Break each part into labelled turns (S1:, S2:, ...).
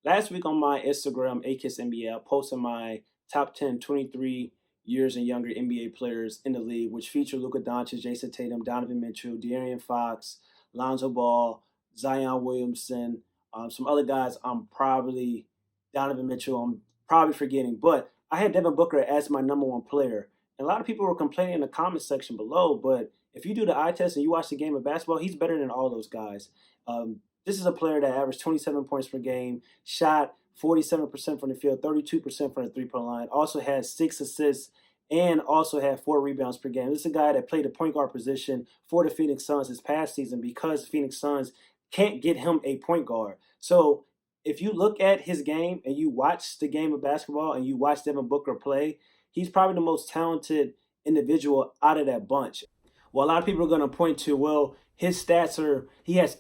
S1: Last week on my Instagram, Akis NBA, I posted my top 10 23 years and younger NBA players in the league, which feature Luka Doncic, Jason Tatum, Donovan Mitchell, De'Aaron Fox, Lonzo Ball, Zion Williamson, some other guys Donovan Mitchell, I'm probably forgetting. But I had Devin Booker as my number one player. And a lot of people were complaining in the comment section below, but if you do the eye test and you watch the game of basketball, he's better than all those guys. This is a player that averaged 27 points per game, shot 47% from the field, 32% from the three-point line, also had 6 assists, and also had 4 rebounds per game. This is a guy that played the point guard position for the Phoenix Suns this past season because the Phoenix Suns can't get him a point guard. So if you look at his game and you watch the game of basketball and you watch Devin Booker play, he's probably the most talented individual out of that bunch. Well, a lot of people are going to point to, well, he has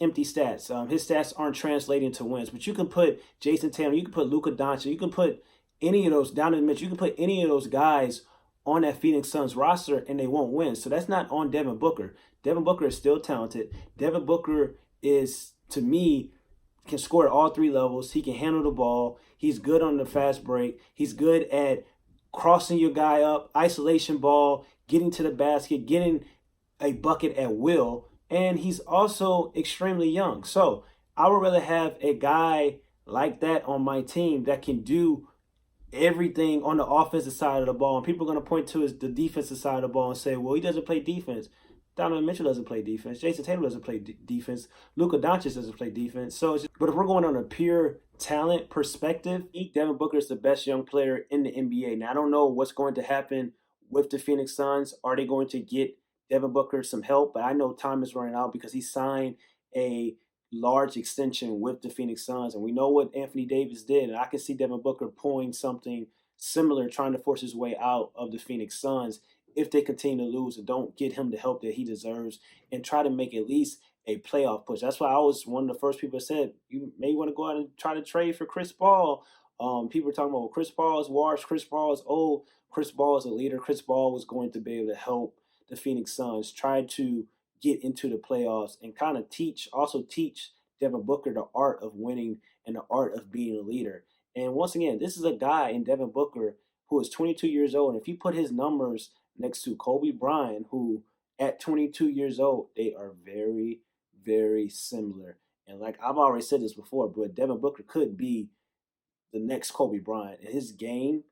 S1: empty stats. His stats aren't translating to wins. But you can put Jason Tatum, you can put Luka Doncic, you can put any of those, Donovan Mitchell, you can put any of those guys on that Phoenix Suns roster and they won't win. So that's not on Devin Booker. Devin Booker is still talented. Devin Booker is, to me, can score at all 3 levels. He can handle the ball. He's good on the fast break. He's good at crossing your guy up, isolation ball, getting to the basket, getting a bucket at will, and he's also extremely young. So I would rather have a guy like that on my team that can do everything on the offensive side of the ball. And people are going to point to the defensive side of the ball and say, well, he doesn't play defense. Donovan Mitchell doesn't play defense. Jason Tatum doesn't play defense. Luka Doncic doesn't play defense. But if we're going on a pure talent perspective, Devin Booker is the best young player in the NBA. Now, I don't know what's going to happen with the Phoenix Suns. Are they going to get Devin Booker some help? But I know time is running out because he signed a large extension with the Phoenix Suns. And we know what Anthony Davis did. And I can see Devin Booker pulling something similar, trying to force his way out of the Phoenix Suns if they continue to lose and don't get him the help that he deserves and try to make at least a playoff push. That's why I was one of the first people that said you may want to go out and try to trade for Chris Paul. People were talking about, well, Chris Paul is washed, Chris Paul is old, Chris Paul is a leader. Chris Paul was going to be able to help the Phoenix Suns try to get into the playoffs and kind of teach Devin Booker the art of winning and the art of being a leader. And once again, this is a guy in Devin Booker who is 22 years old. And if you put his numbers next to Kobe Bryant, who at 22 years old, they are very, very similar. And like I've already said this before, but Devin Booker could be the next Kobe Bryant. In his game,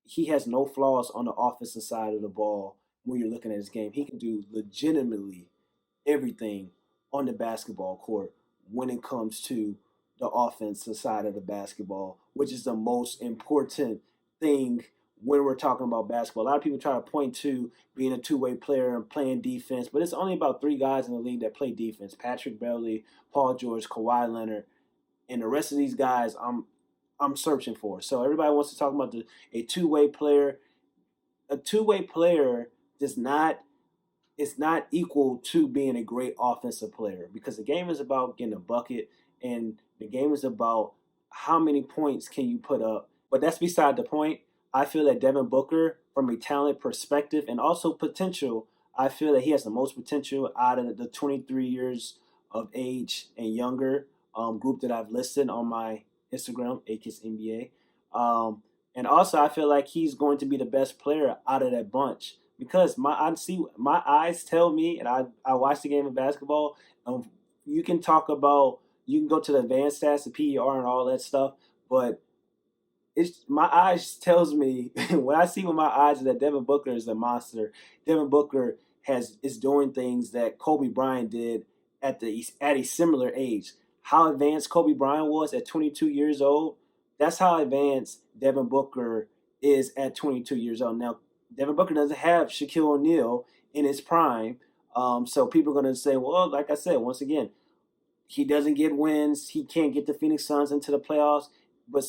S1: he has no flaws on the offensive side of the ball when you're looking at his game. He can do legitimately everything on the basketball court when it comes to the offensive side of the basketball, which is the most important thing when we're talking about basketball. A lot of people try to point to being a two-way player and playing defense, but it's only about 3 guys in the league that play defense: Patrick Beverley, Paul George, Kawhi Leonard, and the rest of these guys I'm searching for. So everybody wants to talk about a two-way player. A two-way player does not it's not equal to being a great offensive player, because the game is about getting a bucket and the game is about how many points can you put up. But that's beside the point. I feel that Devin Booker, from a talent perspective and also potential, I feel that he has the most potential out of the 23 years of age and younger group that I've listed on my Instagram, Akis NBA. And also, I feel like he's going to be the best player out of that bunch because my eyes tell me, and I watch the game of basketball. You can you can go to the advanced stats, the PER, and all that stuff, but my eyes tells me when I see with my eyes that Devin Booker is a monster. Devin Booker is doing things that Kobe Bryant did at a similar age. How advanced Kobe Bryant was at 22 years old, that's how advanced Devin Booker is at 22 years old. Now, Devin Booker doesn't have Shaquille O'Neal in his prime, so people are going to say, well, like I said, once again, he doesn't get wins. He can't get the Phoenix Suns into the playoffs. But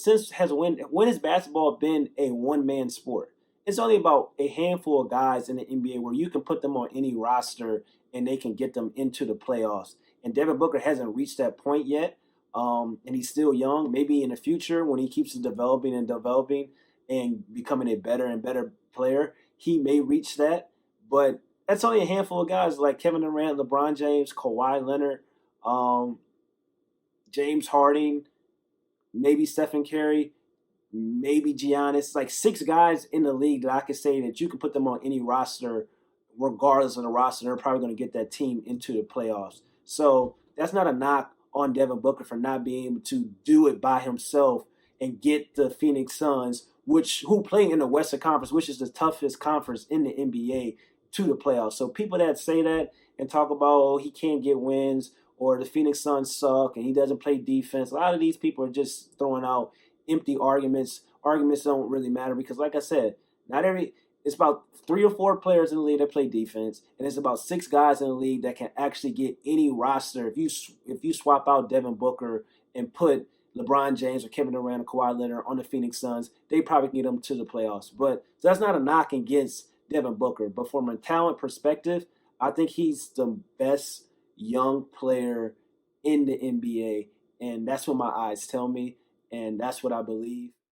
S1: when has basketball been a one-man sport? It's only about a handful of guys in the NBA where you can put them on any roster and they can get them into the playoffs. And Devin Booker hasn't reached that point yet, and he's still young. Maybe in the future, when he keeps developing and becoming a better and better player, he may reach that. But that's only a handful of guys like Kevin Durant, LeBron James, Kawhi Leonard, James Harden, maybe Stephen Curry, maybe Giannis. Like 6 guys in the league that I could say that you can put them on any roster, regardless of the roster. They're probably going to get that team into the playoffs. So that's not a knock on Devin Booker for not being able to do it by himself and get the Phoenix Suns, who play in the Western Conference, which is the toughest conference in the NBA, to the playoffs. So people that say that and talk about, oh, he can't get wins or the Phoenix Suns suck and he doesn't play defense, a lot of these people are just throwing out empty arguments. Arguments don't really matter because, like I said, not every it's about 3 or 4 players in the league that play defense, and it's about 6 guys in the league that can actually get any roster. If you swap out Devin Booker and put LeBron James or Kevin Durant or Kawhi Leonard on the Phoenix Suns, they probably can get them to the playoffs. But so that's not a knock against Devin Booker. But from a talent perspective, I think he's the best young player in the NBA, and that's what my eyes tell me, and that's what I believe.